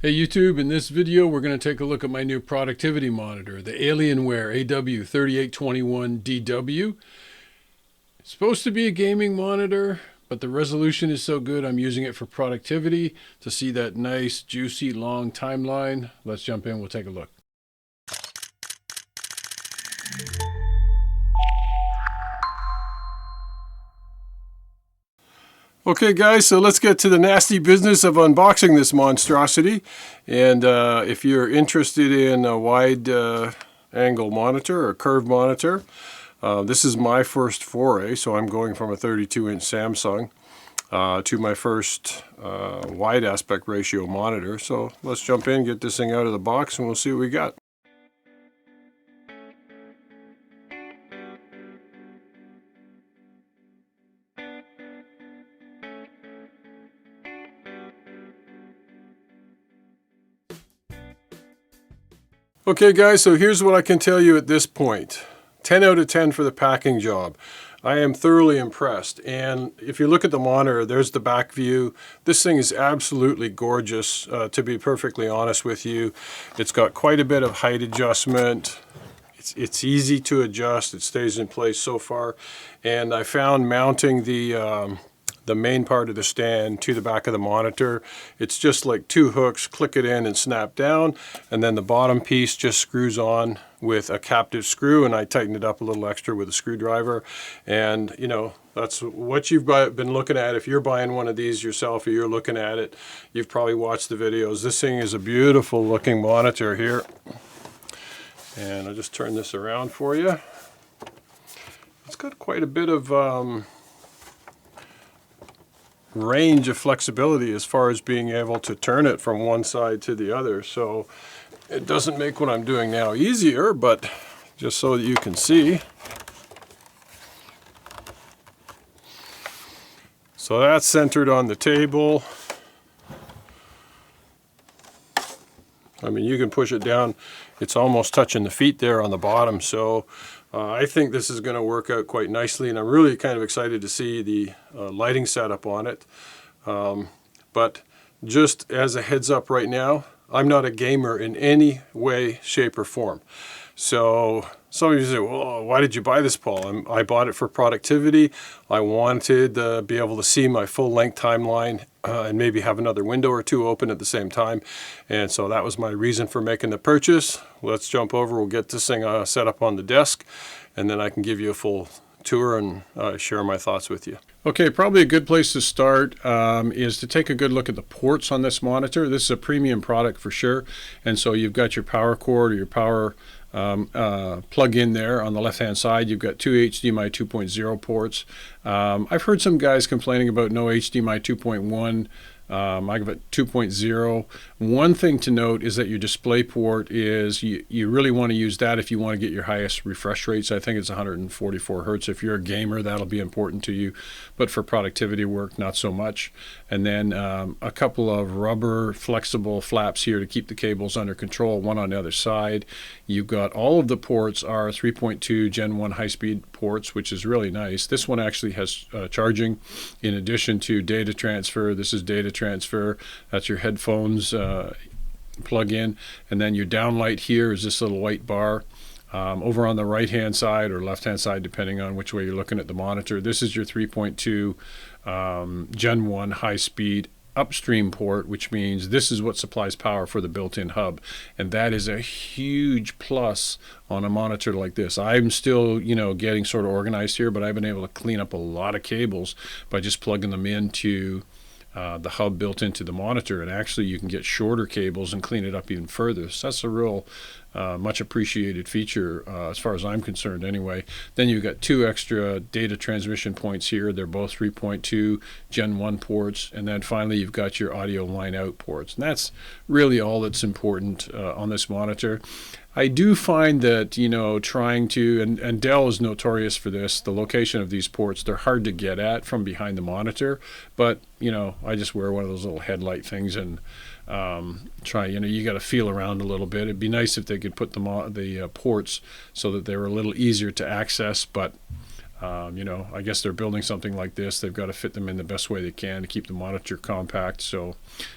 Hey YouTube, in this video we're going to take a look at my new productivity monitor, the Alienware AW3821DW. It's supposed to be a gaming monitor, but the resolution is so good I'm using it for productivity to see that nice, juicy, long timeline. Let's jump in, we'll take a look. Okay guys, so let's get to the nasty business of unboxing this monstrosity. And if you're interested in a wide angle monitor or curved monitor, this is my first foray. So I'm going from a 32-inch Samsung to my first wide aspect ratio monitor. So let's jump in, get this thing out of the box, and we'll see what we got. Okay guys, so here's what I can tell you at this point. 10 out of 10 for the packing job. I am thoroughly impressed. And if you look at the monitor, there's the back view. This thing is absolutely gorgeous, to be perfectly honest with you. It's got quite a bit of height adjustment. It's easy to adjust. It stays in place so far. And I found mounting the main part of the stand to the back of the monitor, it's just like two hooks, click it in and snap down, and then the bottom piece just screws on with a captive screw, and I tightened it up a little extra with a screwdriver. And you know, that's what you've been looking at. If you're buying one of these yourself or you're looking at it, you've probably watched the videos. This thing is a beautiful looking monitor here. And I'll just turn this around for you. It's got quite a bit of range of flexibility as far as being able to turn it from one side to the other. So it doesn't make what I'm doing now easier, but just so that you can see. So that's centered on the table. I mean, you can push it down. It's almost touching the feet there on the bottom. So I think this is going to work out quite nicely, and I'm really kind of excited to see the lighting setup on it. But just as a heads up right now, I'm not a gamer in any way, shape, or form. So some of you say, well, why did you buy this, Paul? I bought it for productivity. I wanted to be able to see my full-length timeline and maybe have another window or two open at the same time. And so that was my reason for making the purchase. Let's jump over. We'll get this thing set up on the desk, and then I can give you a full tour and share my thoughts with you. Okay, probably a good place to start is to take a good look at the ports on this monitor. This is a premium product for sure, and so you've got your power cord or your power plug in there on the left hand side. You've got two HDMI 2.0 ports. I've heard some guys complaining about no HDMI 2.1. I give it 2.0. One thing to note is that your display port is, you really want to use that if you want to get your highest refresh rates. I think it's 144 hertz. If you're a gamer, that'll be important to you, but for productivity work, not so much. And then a couple of rubber flexible flaps here to keep the cables under control, one on the other side. You've got all of the ports are 3.2 Gen 1 high-speed ports, which is really nice. This one actually has charging in addition to data transfer. This is data transfer. That's your headphones plug in, and then your downlight here is this little white bar. Over on the right hand side or left hand side, depending on which way you're looking at the monitor, this is your 3.2 Gen 1 high speed upstream port, which means this is what supplies power for the built-in hub, and that is a huge plus on a monitor like this. I'm still, you know, getting sort of organized here, but I've been able to clean up a lot of cables by just plugging them into the hub built into the monitor, and actually you can get shorter cables and clean it up even further. So that's a real much appreciated feature as far as I'm concerned anyway. Then you've got two extra data transmission points here. They're both 3.2 Gen 1 ports, and then finally you've got your audio line out ports, and that's really all that's important on this monitor. I do find that, you know, trying to, and Dell is notorious for this, the location of these ports, they're hard to get at from behind the monitor, but, you know, I just wear one of those little headlight things and try, you know, you got to feel around a little bit. It'd be nice if they could put the ports so that they were a little easier to access, but You know, I guess they're building something like this. They've got to fit them in the best way they can to keep the monitor compact. So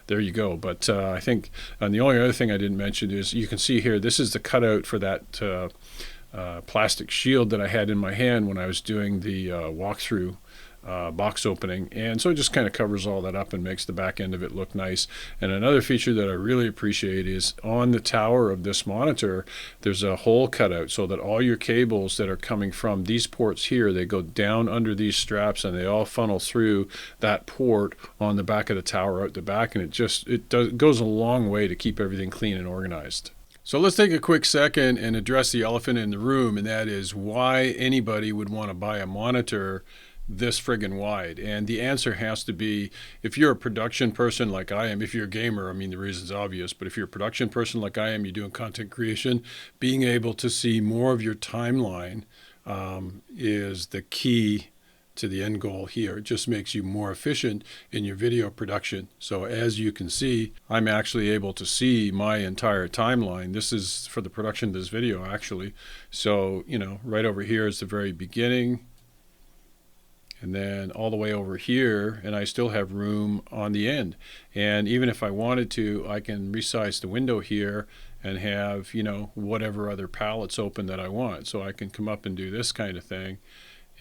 there you go. But I think, and the only other thing I didn't mention is you can see here, this is the cutout for that plastic shield that I had in my hand when I was doing the walkthrough box opening, and so it just kind of covers all that up and makes the back end of it look nice. And another feature that I really appreciate is on the tower of this monitor there's a hole cut out so that all your cables that are coming from these ports here, they go down under these straps and they all funnel through that port on the back of the tower out the back, and it goes a long way to keep everything clean and organized. So let's take a quick second and address the elephant in the room, and that is why anybody would want to buy a monitor this friggin' wide. And the answer has to be, if you're a production person like I am, if you're a gamer, I mean, the reason's obvious, but if you're a production person like I am, you're doing content creation, being able to see more of your timeline is the key to the end goal here. It just makes you more efficient in your video production. So as you can see, I'm actually able to see my entire timeline. This is for the production of this video, actually. So, you know, right over here is the very beginning, and then all the way over here, and I still have room on the end. And even if I wanted to, I can resize the window here and have, you know, whatever other palettes open that I want. So I can come up and do this kind of thing,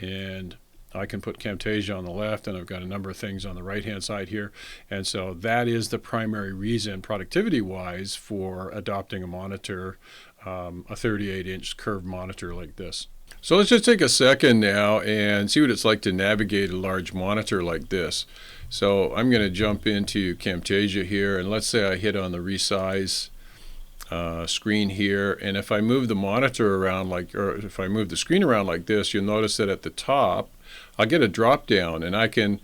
and I can put Camtasia on the left, and I've got a number of things on the right hand side here. And so that is the primary reason, productivity wise, for adopting a monitor, a 38-inch curved monitor like this. So let's just take a second now and see what it's like to navigate a large monitor like this. So I'm going to jump into Camtasia here, and let's say I hit on the resize screen here, and if I move the monitor around or if I move the screen around like this, you'll notice that at the top I'll get a drop down, and I can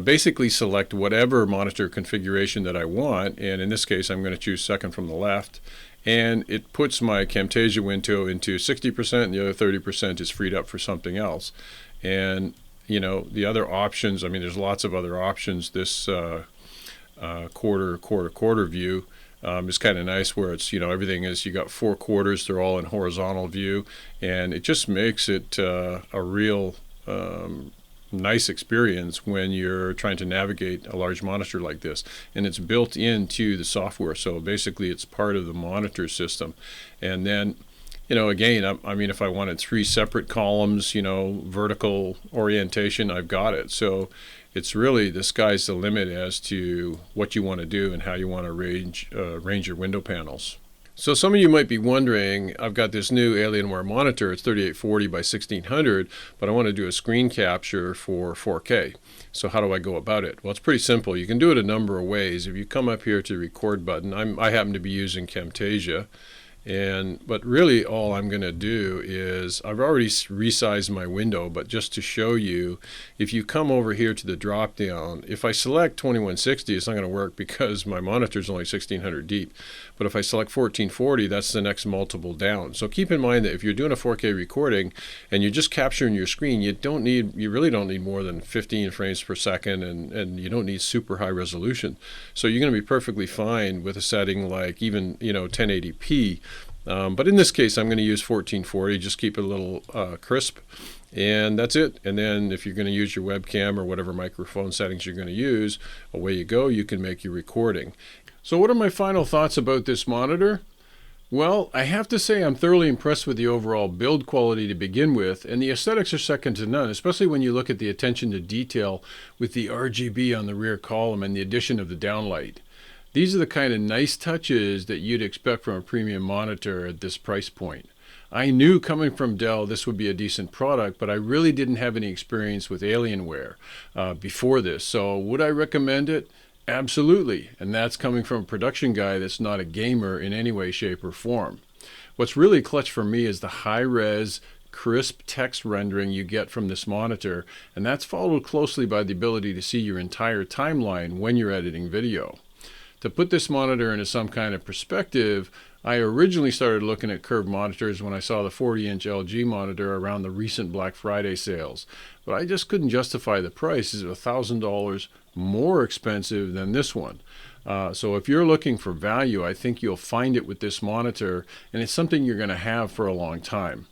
basically select whatever monitor configuration that I want, and in this case I'm going to choose second from the left, and it puts my Camtasia window into 60%, and the other 30% is freed up for something else. And you know, the other options, I mean, there's lots of other options. This quarter view is kind of nice, where it's, you know, everything is, you got 4 quarters, they're all in horizontal view, and it just makes it a real nice experience when you're trying to navigate a large monitor like this. And it's built into the software, so basically it's part of the monitor system. And then, you know, again, I mean, if I wanted 3 separate columns, you know, vertical orientation, I've got it. So it's really, the sky's the limit as to what you want to do and how you want to arrange your window panels. So some of you might be wondering, I've got this new Alienware monitor, it's 3840 by 1600, but I want to do a screen capture for 4K. So how do I go about it? Well, it's pretty simple. You can do it a number of ways. If you come up here to the record button, I happen to be using Camtasia, but really all I'm going to do is, I've already resized my window, but just to show you, if you come over here to the drop down, if I select 2160, it's not going to work because my monitor is only 1600 deep. But if I select 1440, that's the next multiple down. So keep in mind that if you're doing a 4K recording and you're just capturing your screen, you really don't need more than 15 frames per second, and you don't need super high resolution. So you're going to be perfectly fine with a setting like even, you know, 1080p. But in this case, I'm going to use 1440, just keep it a little crisp, and that's it. And then if you're going to use your webcam or whatever microphone settings you're going to use, away you go, you can make your recording. So what are my final thoughts about this monitor? Well, I have to say I'm thoroughly impressed with the overall build quality to begin with, and the aesthetics are second to none, especially when you look at the attention to detail with the RGB on the rear column and the addition of the downlight. These are the kind of nice touches that you'd expect from a premium monitor at this price point. I knew coming from Dell this would be a decent product, but I really didn't have any experience with Alienware before this. So would I recommend it? Absolutely. And that's coming from a production guy that's not a gamer in any way, shape, or form. What's really clutch for me is the high-res, crisp text rendering you get from this monitor, and that's followed closely by the ability to see your entire timeline when you're editing video. To put this monitor into some kind of perspective, I originally started looking at curved monitors when I saw the 40-inch LG monitor around the recent Black Friday sales, but I just couldn't justify the price as $1,000 more expensive than this one. So if you're looking for value, I think you'll find it with this monitor, and it's something you're going to have for a long time.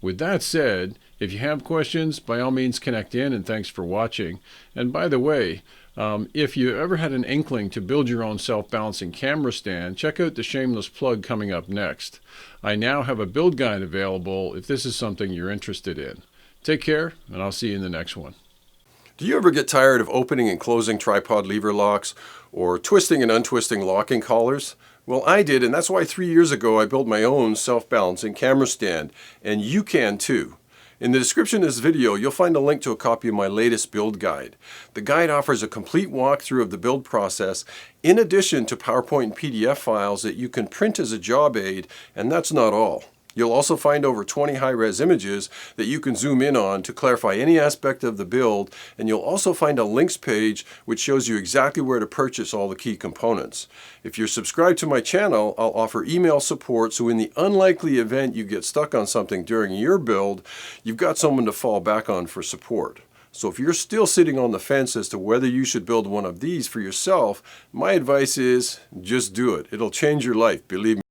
With that said, If you have questions, by all means connect in, and thanks for watching. And by the way, if you ever had an inkling to build your own self-balancing camera stand, check out the shameless plug coming up next. I now have a build guide available if this is something you're interested in. Take care, and I'll see you in the next one. Do you ever get tired of opening and closing tripod lever locks or twisting and untwisting locking collars? Well, I did, and that's why 3 years ago I built my own self-balancing camera stand, and you can too. In the description of this video, you'll find a link to a copy of my latest build guide. The guide offers a complete walkthrough of the build process, in addition to PowerPoint and PDF files that you can print as a job aid, and that's not all. You'll also find over 20 high-res images that you can zoom in on to clarify any aspect of the build, and you'll also find a links page which shows you exactly where to purchase all the key components. If you're subscribed to my channel, I'll offer email support, so in the unlikely event you get stuck on something during your build, you've got someone to fall back on for support. So if you're still sitting on the fence as to whether you should build one of these for yourself, my advice is just do it. It'll change your life, believe me.